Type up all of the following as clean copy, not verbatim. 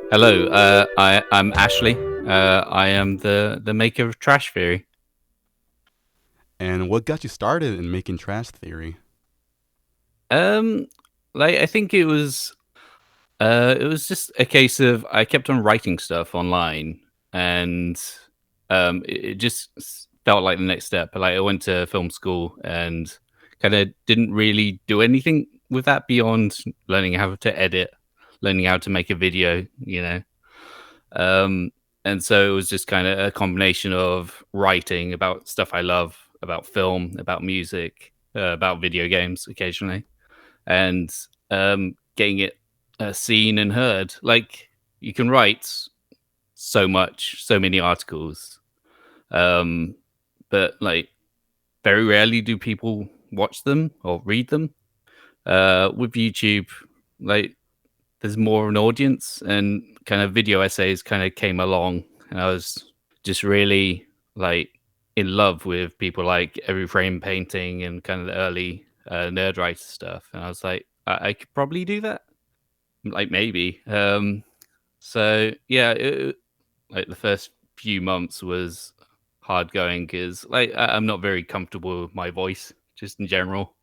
Hello, I'm Ashley. I am the maker of Trash Theory. And what got you started in making trash theory? Um, I think it was just a case of I kept on writing stuff online, and it just felt like the next step. Like I went to film school and kind of didn't really do anything with that beyond learning how to edit, learning how to make a video, Um, and so it was just kind of a combination of writing about stuff I love, about film, about music, about video games occasionally, and getting it seen and heard. Like you can write so much, so many articles, um, but like very rarely do people watch them or read them. With YouTube, like there's more of an audience, and kind of video essays kind of came along, and I was just really like in love with people like every frame painting and kind of the early nerd writer stuff, and I was like, I could probably do that, like maybe. So yeah, like the first few months was hard going because like I'm not very comfortable with my voice just in general.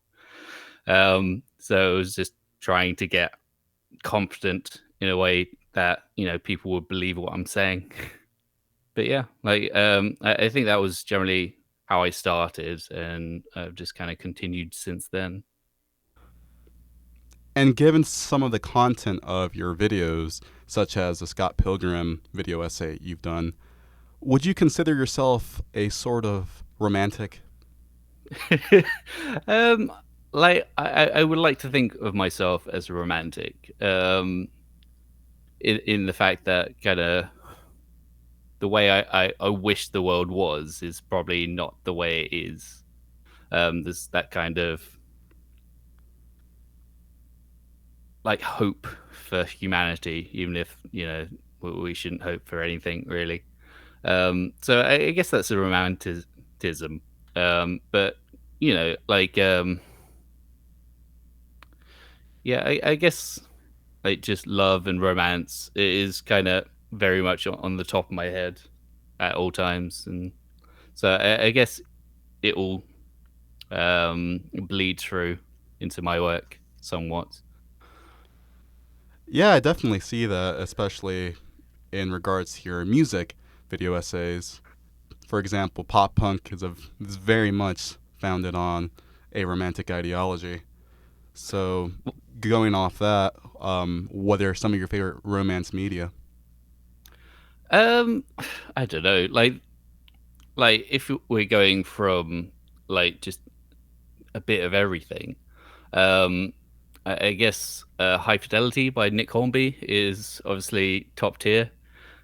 So it was just trying to get confident in a way that people would believe what I'm saying. But yeah, like I think that was generally how I started, and I've just kind of continued since then. And given some of the content of your videos, such as the Scott Pilgrim video essay you've done, would you consider yourself a sort of romantic? um, like I would like to think of myself as a romantic. In the fact that kind of the way I wish the world was is probably not the way it is. There's that kind of like hope for humanity, even if we shouldn't hope for anything really. So I guess that's a romanticism. But like yeah, I guess like just love and romance is kind of very much on the top of my head at all times, and so I guess it all bleeds through into my work somewhat. Yeah, I definitely see that, especially in regards to your music video essays. For example, pop punk is very much founded on a romantic ideology. So, going off that, what are some of your favorite romance media? Um, I don't know, like if we're going from like just a bit of everything, um, I guess High Fidelity by Nick Hornby is obviously top tier.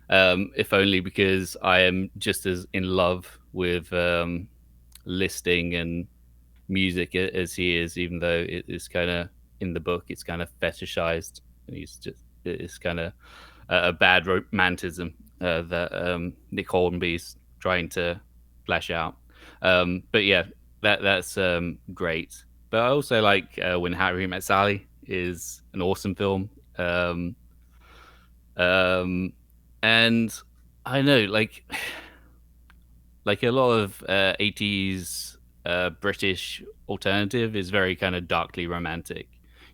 If only because I am just as in love with listing and music as he is, even though it is kind of in the book, it's kind of fetishized, and it's kind of a bad romanticism that Nick Hornby's trying to flesh out. But yeah, that's great. But I also like When Harry Met Sally is an awesome film. Um, and I know, like a lot of 80s British alternative is very kind of darkly romantic.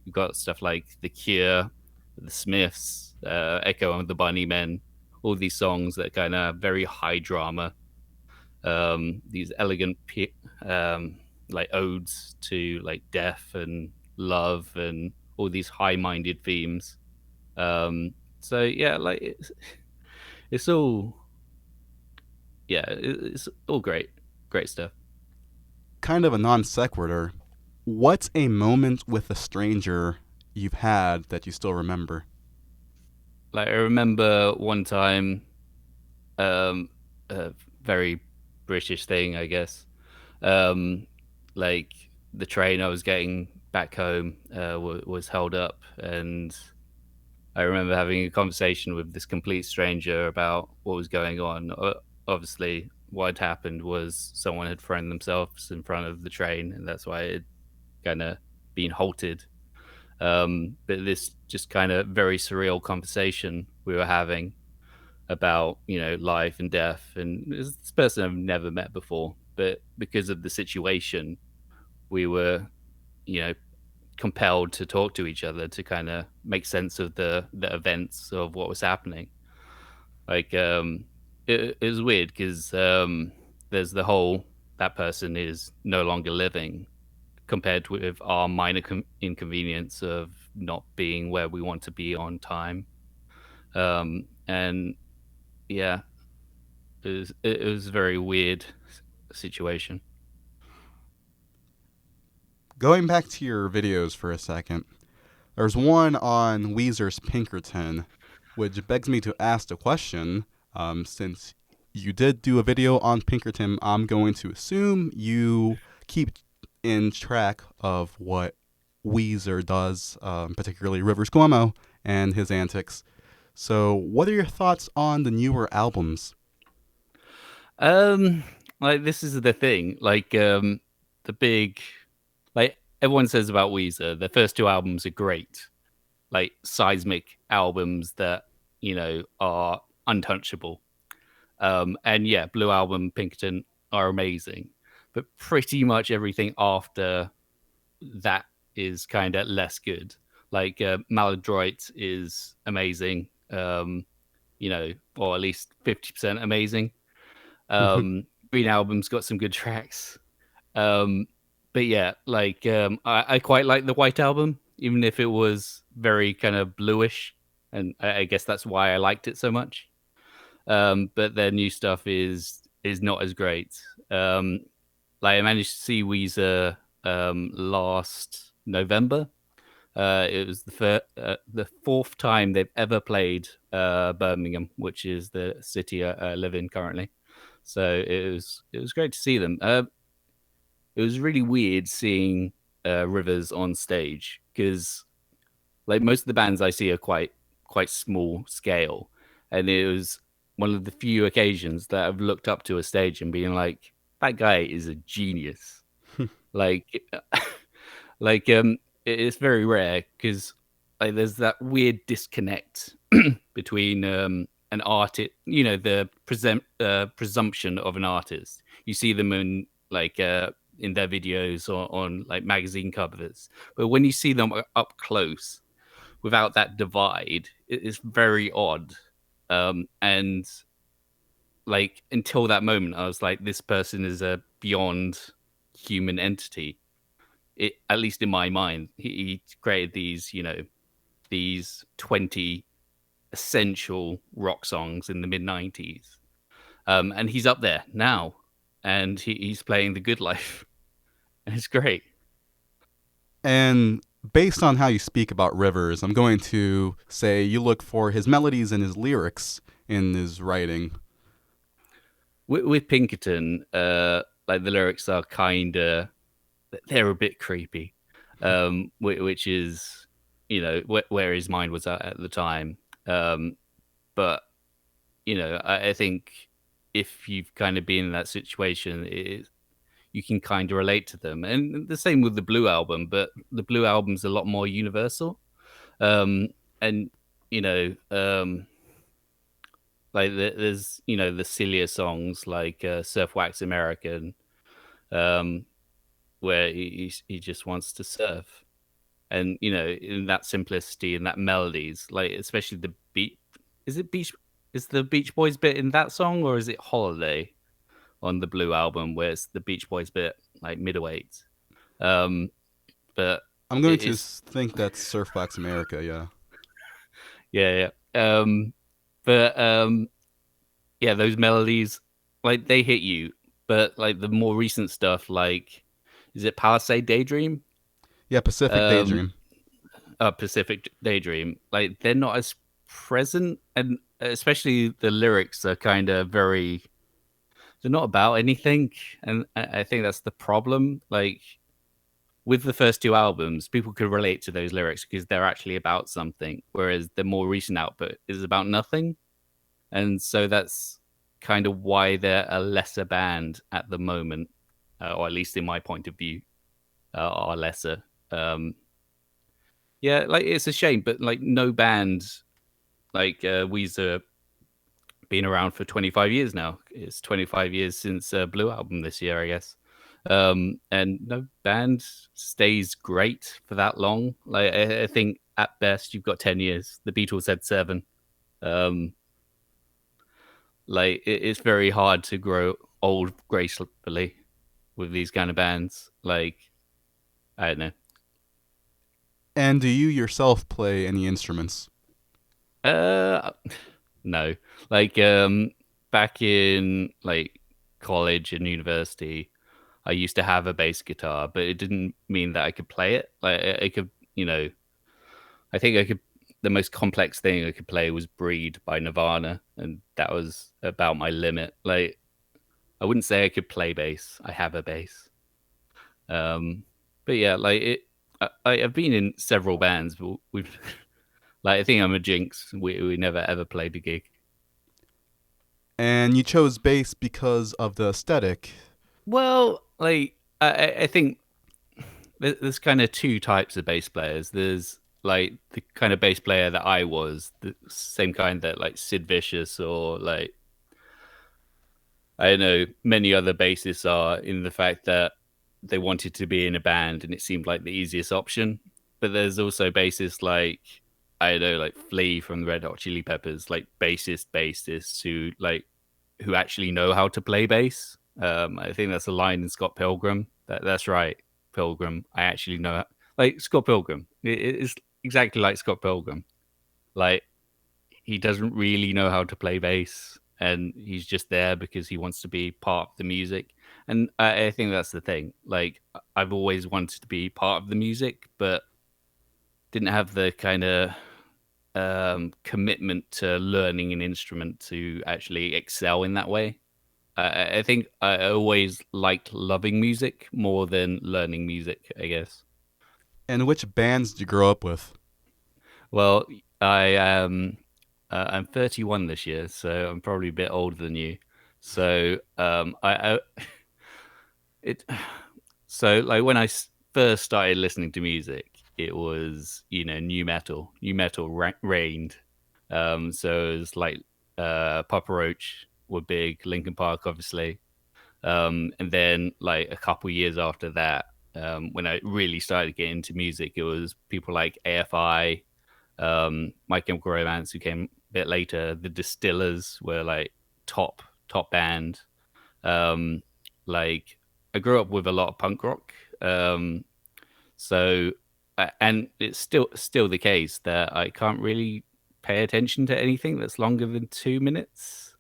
You've got stuff like The Cure, The Smiths, Echo and the Bunnymen, all these songs that kind of very high drama, these elegant like odes to like death and love and all these high-minded themes. So yeah, like it's all yeah, it's all great stuff. Kind of a non sequitur. What's a moment with a stranger you've had that you still remember? Like I remember one time, a very British thing, I guess. Um, like the train I was getting back home was held up, and I remember having a conversation with this complete stranger about what was going on. Obviously, what had happened was someone had thrown themselves in front of the train, and that's why it kind of been halted. But this just kind of very surreal conversation we were having about life and death, and this person I've never met before, but because of the situation, we were you know compelled to talk to each other to kind of make sense of the events of what was happening. Like it was weird because there's the whole that person is no longer living compared with our minor inconvenience of not being where we want to be on time. And yeah, it was a very weird situation. Going back to your videos for a second, there's one on Weezer's Pinkerton, which begs me to ask the question. Since you did do a video on Pinkerton, I'm going to assume you keep in track of what Weezer does, particularly Rivers Cuomo and his antics. So, what are your thoughts on the newer albums? Um, like this is the thing. Like the big, like everyone says about Weezer, the first two albums are great, like seismic albums that are untouchable. And yeah, Blue Album, Pinkerton are amazing, but pretty much everything after that is kind of less good. Like Maladroit is amazing, or at least 50% amazing. Green Album's got some good tracks. Um, but yeah, like I quite like the White Album, even if it was very kind of bluish, and I guess that's why I liked it so much. But their new stuff is not as great. Like I managed to see Weezer last November. It was the fourth time they've ever played Birmingham, which is the city I live in currently. So it was great to see them. It was really weird seeing Rivers on stage because like most of the bands I see are quite small scale, and it was one of the few occasions that I've looked up to a stage and being like, that guy is a genius. Like, like it's very rare because like there's that weird disconnect between an artist, the presumption of an artist. You see them in their videos or on like magazine covers, but when you see them up close without that divide, it's very odd. And like until that moment, I was like, this person is a beyond human entity. It, at least in my mind, he created these 20 essential rock songs in the mid 90s. And he's up there now, and he's playing the good life. It's great. And based on how you speak about Rivers, I'm going to say you look for his melodies and his lyrics in his writing. With Pinkerton, like the lyrics are kind of, they're a bit creepy, which is where his mind was at the time. But I think if you've kind of been in that situation, you can kind of relate to them. And the same with the Blue Album, but the Blue Album's a lot more universal. And like there's the sillier songs like Surf Wax American, um, where he just wants to surf, and in that simplicity and that melodies, like especially the beat. Is it beach? Is the Beach Boys bit in that song, or is it Holiday on the Blue Album, where it's the Beach Boys bit like middleweight? Um, but I'm going to it's think that's Surfbox America, yeah. yeah, yeah. But yeah, those melodies, like they hit you. But like the more recent stuff, like is it Palisade Daydream? Yeah, Pacific Um, Daydream. Pacific Daydream, like they're not as present, and especially the lyrics are kind of very. They're not about anything, and I think that's the problem. Like with the first two albums, people could relate to those lyrics because they're actually about something, whereas the more recent output is about nothing, and so that's kind of why they're a lesser band at the moment, or at least in my point of view, are lesser. Um, yeah, like it's a shame, but like no band like Weezer been around for 25 years now. It's 25 years since Blue album this year, I guess. And no band stays great for that long. Like I think at best you've got 10 years. The Beatles had 7. Um, like it's very hard to grow old gracefully with these kind of bands. Like I don't know. And do you yourself play any instruments? Uh, no. Like back in like college and university, I used to have a bass guitar, but it didn't mean that I could play it. Like I could, I think I could. The most complex thing I could play was "Breed" by Nirvana, and that was about my limit. Like I wouldn't say I could play bass. I have a bass, but yeah, like it. I've been in several bands, but we've like I think I'm a jinx. We never ever played a gig. And you chose bass because of the aesthetic. Well, like I think there's kind of two types of bass players. There's like the kind of bass player that I was, the same kind that like Sid Vicious or like I don't know many other bassists are, in the fact that they wanted to be in a band and it seemed like the easiest option. But there's also bassists like I don't know, like Flea from the Red Hot Chili Peppers, like bassists who actually know how to play bass. I think that's a line in Scott Pilgrim. That's right, Pilgrim. I actually know like Scott Pilgrim. It's exactly like Scott Pilgrim. Like he doesn't really know how to play bass, and he's just there because he wants to be part of the music. And I think that's the thing. Like I've always wanted to be part of the music, but didn't have the kind of commitment to learning an instrument to actually excel in that way. I think I always liked loving music more than learning music, I guess. And which bands did you grow up with? Well, I'm 31 this year, so I'm probably a bit older than you. So I it so like when first started listening to music, it was new metal. New metal reigned. So it was like Papa Roach were big, Linkin Park obviously. And then like a couple years after that, when I really started getting into music, it was people like AFI, My Chemical Romance, who came a bit later. The Distillers were like top band. Um, like I grew up with a lot of punk rock, so and it's still the case that I can't really pay attention to anything that's longer than 2 minutes.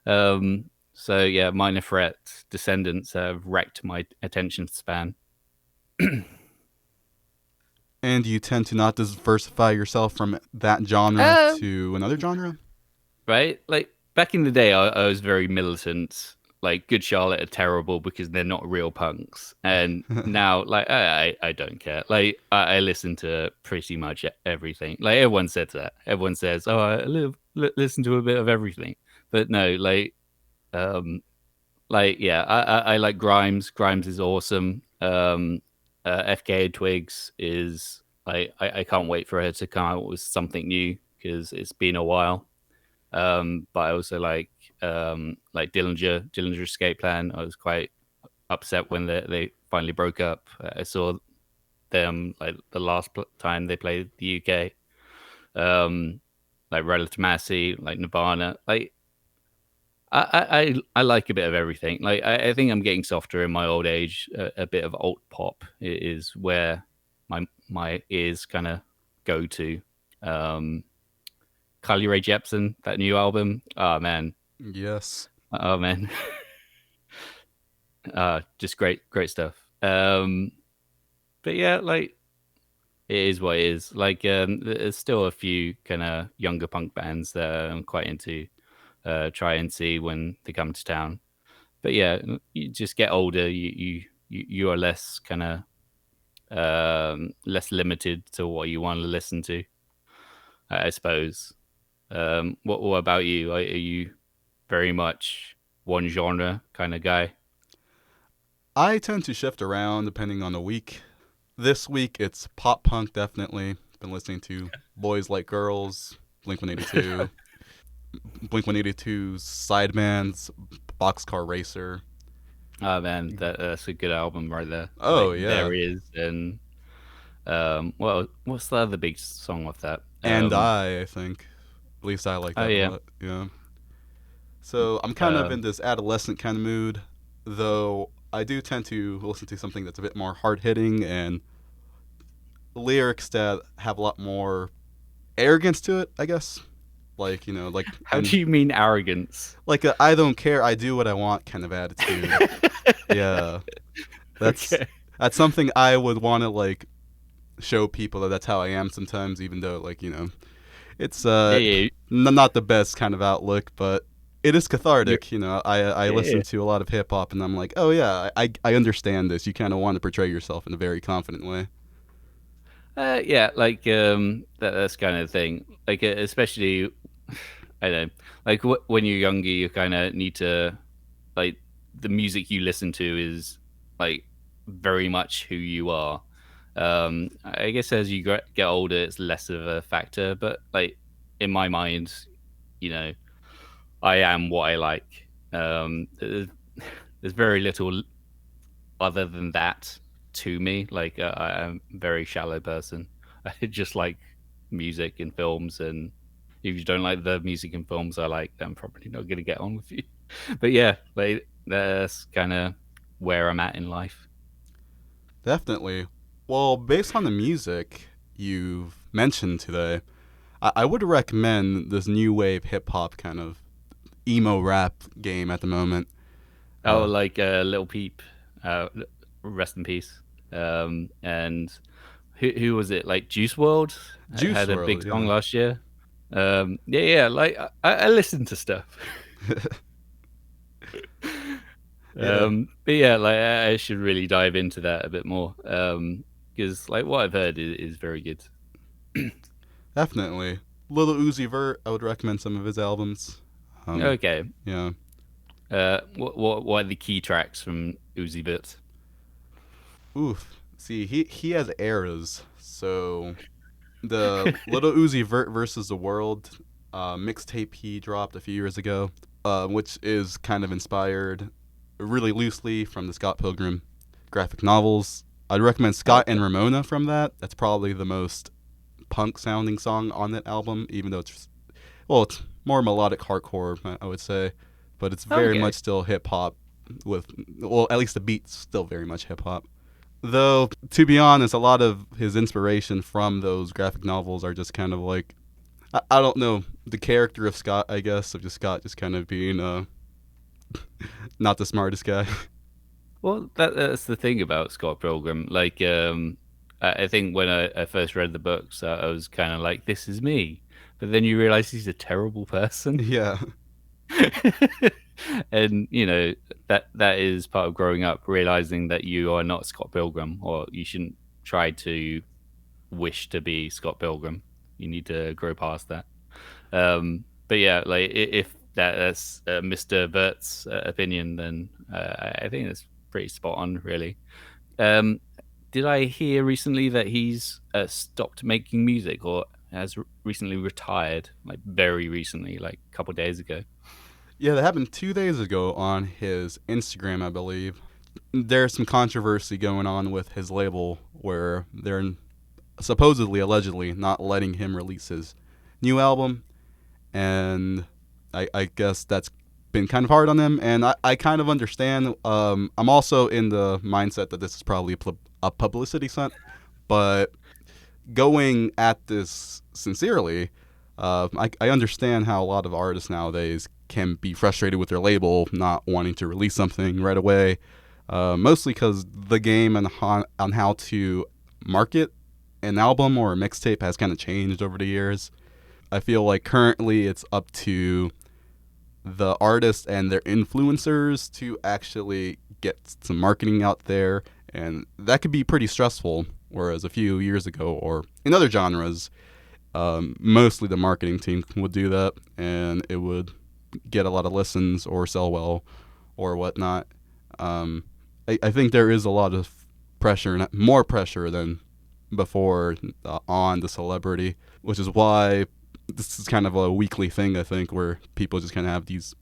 So yeah, Minor Threat, Descendants have wrecked my attention span. And do you tend to not diversify yourself from that genre Um, to another genre? right? Like back in the day, I was very militant. Like Good Charlotte are terrible because they're not real punks, and now like I don't care. Like I listen to pretty much everything. Like everyone says that. Everyone says, "Oh, listen to a bit of everything," but no, um, yeah, I like Grimes. Grimes is awesome. FKA Twigs is I can't wait for her to come out with something new because it's been a while. But I also like Dillinger Escape Plan. I was quite upset when they finally broke up. I saw them like the last time they played the UK. Like Relative Massey, like Nirvana. Like I like a bit of everything. Like I think I'm getting softer in my old age. A bit of alt pop is where my ears kind of go to. Um, Carly Rae Jepsen, that new album. Oh man, Yes. oh man, just great stuff. But yeah, like it is what it is. Like there's still a few kind of younger punk bands that I'm quite into. Try and see when they come to town. But yeah, you just get older. You are less kind of less limited to what you want to listen to. I suppose. What about you? Are you very much one genre kind of guy? I tend to shift around depending on the week. This week it's pop punk definitely. Been listening to Boys Like Girls, Blink 182, Blink 182's Sideman's Boxcar Racer. Oh man, that's a good album right there. Oh Like yeah, There Is, and well, what's the other big song of that? and I think. At least I like Oh that a yeah, lot. Yeah. So I'm kind of in um, this adolescent kind of mood, though I do tend to listen to something that's a bit more hard hitting and lyrics that have a lot more arrogance to it, I guess. Like, how and do you mean arrogance? like a I don't care, I do what I want kind of attitude. Yeah. That's Okay. that's something I would want to like show people that that's how I am sometimes, even though it's Yeah, yeah, not the best kind of outlook, but it is you cathartic. I yeah, yeah. listen to a lot of hip hop, and I'm like, oh yeah, I understand this. You kind of want to portray yourself in a very confident way. Yeah, like that's kind of thing. Like especially, I don't know, like when you're younger, you kind of need to like the music you listen to is like very much who you are. I guess as you get older, it's less of a factor. But like in my mind, you know, I am what I like. There's very little other than that to me. Like I'm a very shallow person. I just like music and films, and if you don't like the music and films I like, then I'm probably not gonna get on with you. But yeah, like that's kind of where I'm at in life. Definitely. Well, based on the music you've mentioned today, I would recommend this new wave hip hop kind of emo rap game at the moment. Oh, Uh, like Little Peep, uh, rest in peace. And who was it? Like Juice World Juice had a big World, song yeah. last year. Yeah, yeah. Like I listen to stuff. Yeah, But yeah, like I should really dive into that a bit more. Because like what I've heard is very good. definitely. Lil Uzi Vert, I would recommend some of his albums. Um, Okay. yeah. What are the key tracks from Uzi Vert? Oof. See, he has eras. So the Little Uzi Vert versus the World mixtape he dropped a few years ago, which is kind of inspired really loosely from the Scott Pilgrim graphic novels. I'd recommend Scott Okay. and Ramona from that. That's probably the most punk sounding song on that album, even though it's more melodic hardcore, I would say, but it's very much Okay. still hip hop with, well, at least the beat's still very much hip hop. Though, to be honest, a lot of his inspiration from those graphic novels are just kind of like, I don't know, the character of Scott, I guess, of just Scott just kind of being not the smartest guy. Well, that's the thing about Scott Pilgrim. Like, I think when I first read the books, I was kind of like, "This is me," but then you realize he's a terrible person, Yeah, and that is part of growing up, realizing that you are not Scott Pilgrim, or you shouldn't try to wish to be Scott Pilgrim. You need to grow past that. But yeah, like if that's Mr. Vert's opinion, then I think that's pretty spot on, really. Um, did I hear recently that he's stopped making music or has recently retired? Like very recently, like a couple days ago. yeah, that happened 2 days ago on his Instagram, I believe. There's some controversy going on with his label where they're supposedly, allegedly, not letting him release his new album, and I guess that's been kind of hard on him, and I kind of understand. I'm also in the mindset that this is probably a publicity stunt, but going at this sincerely, I understand how a lot of artists nowadays can be frustrated with their label not wanting to release something right away, mostly because the game on how to market an album or a mixtape has kind of changed over the years. I feel like currently it's up to the artists and their influencers to actually get some marketing out there, and that could be pretty stressful. Whereas a few years ago, or in other genres, mostly the marketing team would do that, and it would get a lot of listens or sell well or whatnot. Um, I think there is a lot of pressure, more pressure than before on the celebrity, which is why this is kind of a weekly thing, I think, where people just kind of have these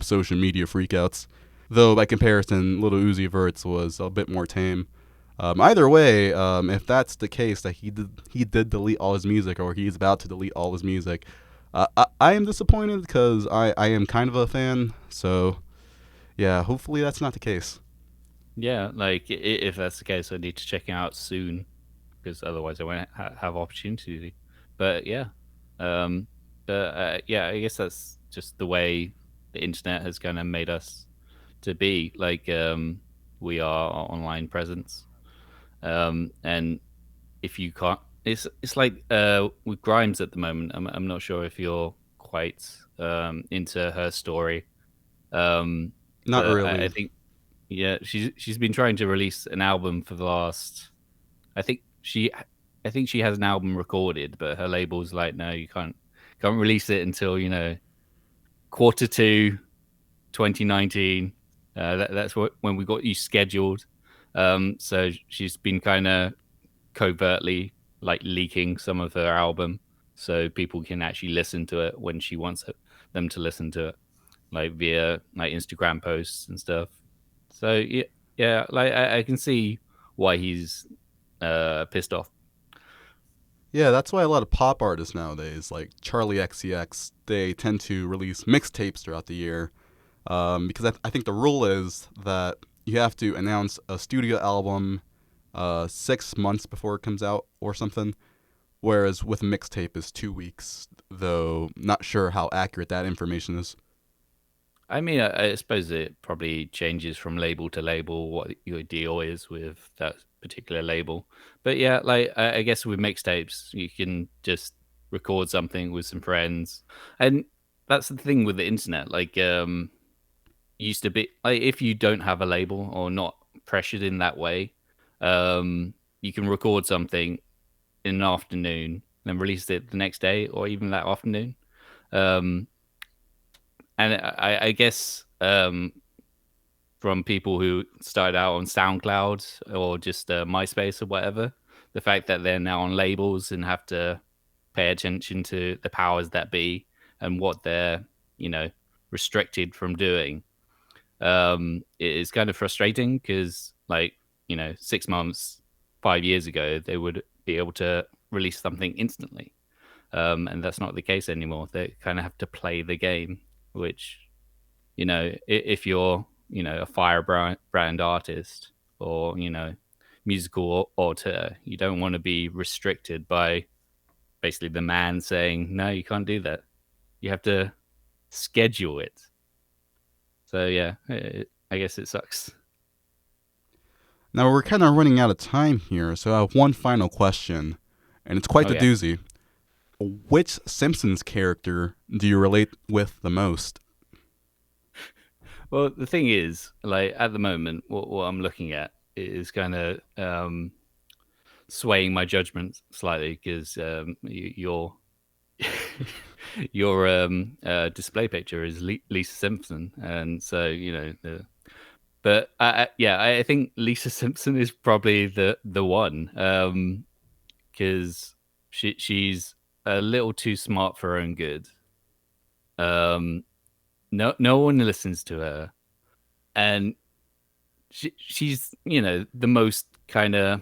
social media freakouts. Though, by comparison, Lil Uzi Vert's was a bit more tame. Either way, if that's the case, that he did delete all his music, or he's about to delete all his music, I am disappointed because I am kind of a fan. So yeah, hopefully that's not the case. Yeah, like if that's the case, I need to check it out soon because otherwise I won't have opportunity. But yeah, um, but yeah, I guess that's just the way the internet has kind of made us to be. Like we are our online presence, and if you can't, it's like with Grimes at the moment. I'm not sure if you're quite into her story, um, Not but I really. think yeah, she's been trying to release an album for the last. I think she, I think she has an album recorded, but her label's like, no, you can't release it until quarter two 2019. That's when we got you scheduled. So she's been kind of covertly like leaking some of her album, so people can actually listen to it when she wants them to listen to it, like via like Instagram posts and stuff. So yeah, yeah, like I can see why he's pissed off. Yeah, that's why a lot of pop artists nowadays, like Charli XCX, they tend to release mixtapes throughout the year. Because I think the rule is that you have to announce a studio album 6 months before it comes out or something. Whereas with a mixtape is 2 weeks, though not sure how accurate that information is. I mean, I suppose it probably changes from label to label what your deal is with that particular label. But yeah, like I guess with mixtapes, you can just record something with some friends, and that's the thing with the internet. Like, used to be like if you don't have a label or not pressured in that way, you can record something in an afternoon, then release it the next day or even that afternoon. Um, and I guess from people who started out on SoundCloud or just MySpace or whatever, the fact that they're now on labels and have to pay attention to the powers that be and what they're, you know, restricted from doing, it is kind of frustrating because, like, 6 months, 5 years ago, they would be able to release something instantly. And that's not the case anymore. They kind of have to play the game, which, if you're, a firebrand artist or, musical auteur, you don't want to be restricted by basically the man saying, no, you can't do that. You have to schedule it. So, yeah, I guess it sucks. Now we're kind of running out of time here, so I have one final question, and it's quite the Okay. doozy. Which Simpsons character do you relate with the most? Well, the thing is, like at the moment, what I'm looking at is kind of swaying my judgment slightly because your display picture is Lisa Simpson, and so but yeah, I think Lisa Simpson is probably the one because she's a little too smart for her own good. Um, no one listens to her, and she's the most kind of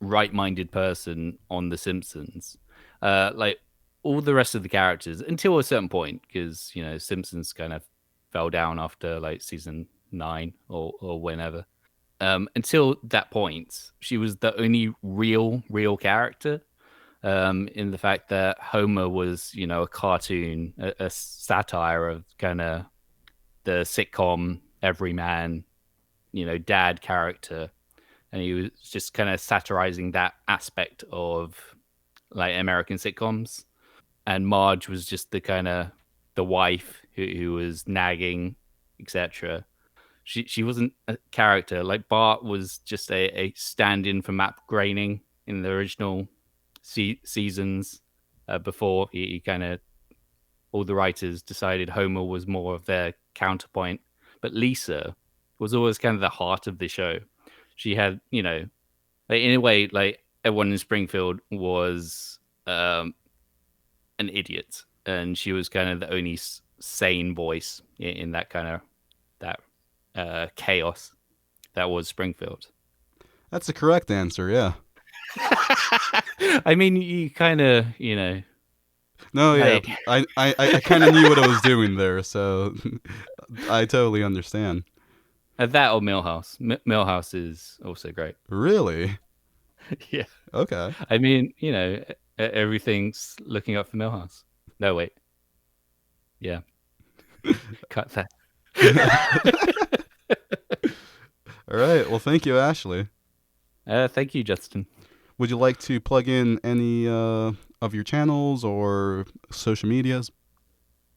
right-minded person on The Simpsons. Like all the rest of the characters until a certain point, because Simpsons kind of fell down after like season 9 or whenever. Until that point, she was the only real character. In the fact that Homer was, a cartoon, a satire of kind of the sitcom everyman, dad character, and he was just kind of satirizing that aspect of like American sitcoms. And Marge was just the kind of the wife who was nagging, etc. She wasn't a character. Like Bart was just a stand-in for Matt Groening in the original seasons before he kind of all the writers decided Homer was more of their counterpoint, but Lisa was always kind of the heart of the show. She had, like, in a way, like everyone in Springfield was an idiot, and she was kind of the only sane voice in that kind of that chaos that was Springfield. That's the correct answer. Yeah. I mean, you kind of, No, yeah. like, I kind of knew what I was doing there, so I totally understand. that or Millhouse. Millhouse is also great. Really? Yeah. Okay. I mean, everything's looking up for Millhouse. No, wait. Yeah. Cut that. All right. Well, thank you, Ashley. Thank you, Justin. Would you like to plug in any of your channels or social medias?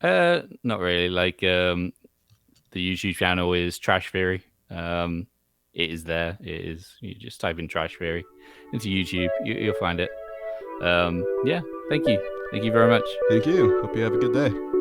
Not really. Like, the YouTube channel is Trash Theory. It is there. It is. You just type in Trash Theory into YouTube. You'll find it. Yeah. Thank you. Thank you very much. Thank you. Hope you have a good day.